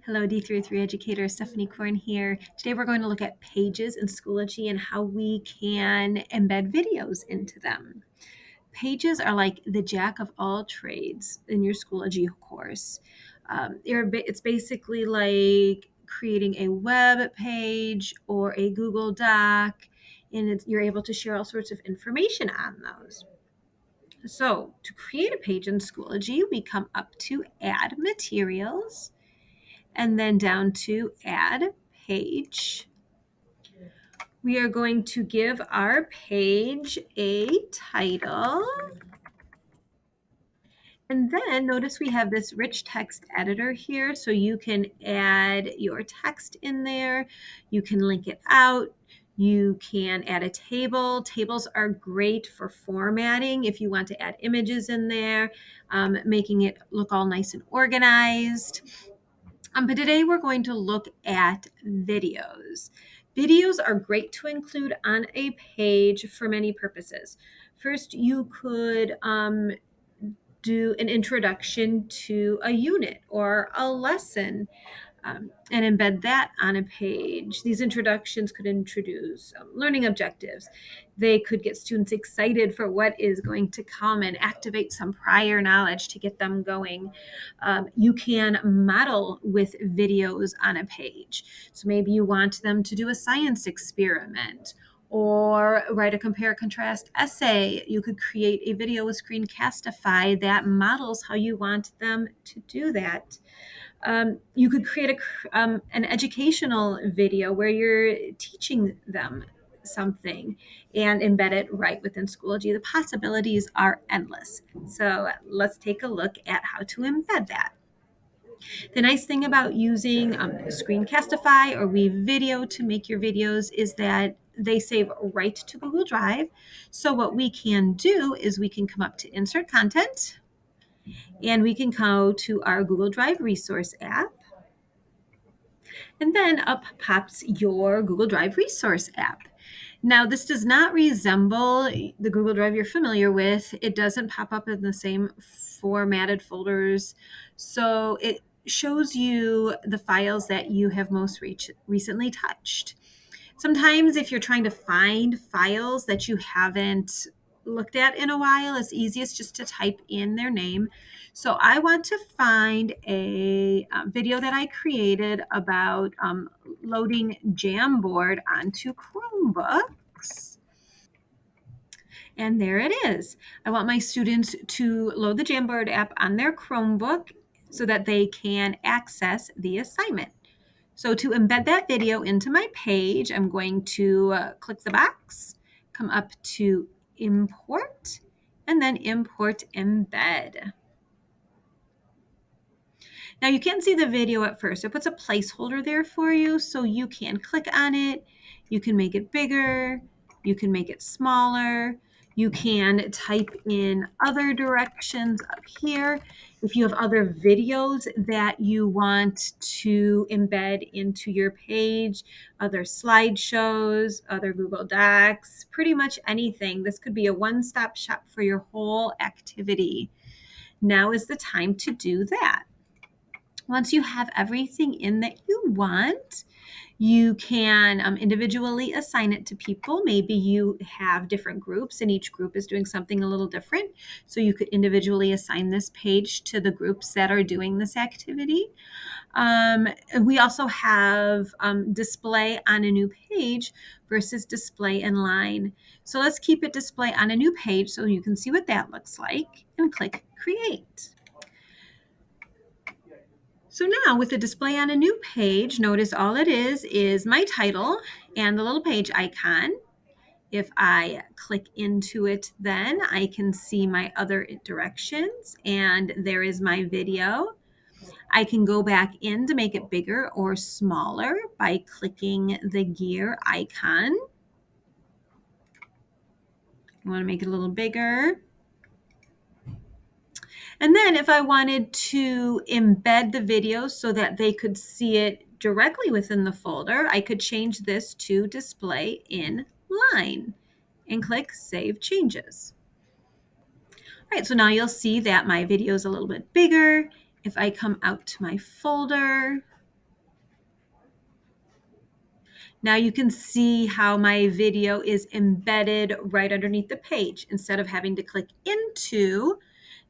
Hello, D33 educator Stephanie Korn here. Today we're going to look at pages in Schoology and how we can embed videos into them. Pages are like the jack of all trades in your Schoology course. It's basically like creating a web page or a Google Doc, and you're able to share all sorts of information on those. So to create a page in Schoology, we come up to Add Materials, and then down to Add Page. We are going to give our page a title. And then notice we have this rich text editor here, so you can add your text in there. You can link it out. You can add a table. Tables are great for formatting if you want to add images in there, making it look all nice and organized. But today we're going to look at videos. Videos are great to include on a page for many purposes. First, you could do an introduction to a unit or a lesson, and embed that on a page. These introductions could introduce learning objectives. They could get students excited for what is going to come and activate some prior knowledge to get them going. You can model with videos on a page. So maybe you want them to do a science experiment or write a compare contrast essay. You could create a video with Screencastify that models how you want them to do that. You could create an educational video where you're teaching them something and embed it right within Schoology. The possibilities are endless. So let's take a look at how to embed that. The nice thing about using Screencastify or Weave Video to make your videos is that they save right to Google Drive. So what we can do is we can come up to Insert Content, and we can go to our Google Drive resource app. And then up pops your Google Drive resource app. Now, this does not resemble the Google Drive you're familiar with. It doesn't pop up in the same formatted folders. So it shows you the files that you have most recently touched. Sometimes if you're trying to find files that you haven't looked at in a while, it's easiest just to type in their name. So I want to find a video that I created about loading Jamboard onto Chromebooks. And there it is. I want my students to load the Jamboard app on their Chromebook so that they can access the assignment. So to embed that video into my page, I'm going to click the box, come up to Import, and then Import Embed. Now you can't see the video at first. It puts a placeholder there for you, so you can click on it. You can make it bigger. You can make it smaller. You can type in other directions up here. If you have other videos that you want to embed into your page, other slideshows, other Google Docs, pretty much anything. This could be a one-stop shop for your whole activity. Now is the time to do that. Once you have everything in that you want, you can individually assign it to people. Maybe you have different groups and each group is doing something a little different. So you could individually assign this page to the groups that are doing this activity. We also have display on a new page versus display in line. So let's keep it display on a new page so you can see what that looks like and click Create. So now with the display on a new page, notice all it is my title and the little page icon. If I click into it, then I can see my other directions, and there is my video. I can go back in to make it bigger or smaller by clicking the gear icon. I want to make it a little bigger. And then if I wanted to embed the video so that they could see it directly within the folder, I could change this to display in line and click Save Changes. All right, so now you'll see that my video is a little bit bigger. If I come out to my folder, Now you can see how my video is embedded right underneath the page. Instead of having to click into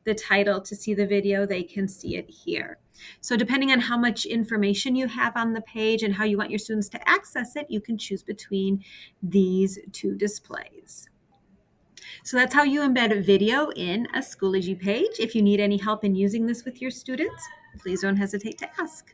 the title to see the video, they can see it here. So depending on how much information you have on the page and how you want your students to access it, you can choose between these two displays. So that's how you embed a video in a Schoology page. If you need any help in using this with your students, please don't hesitate to ask.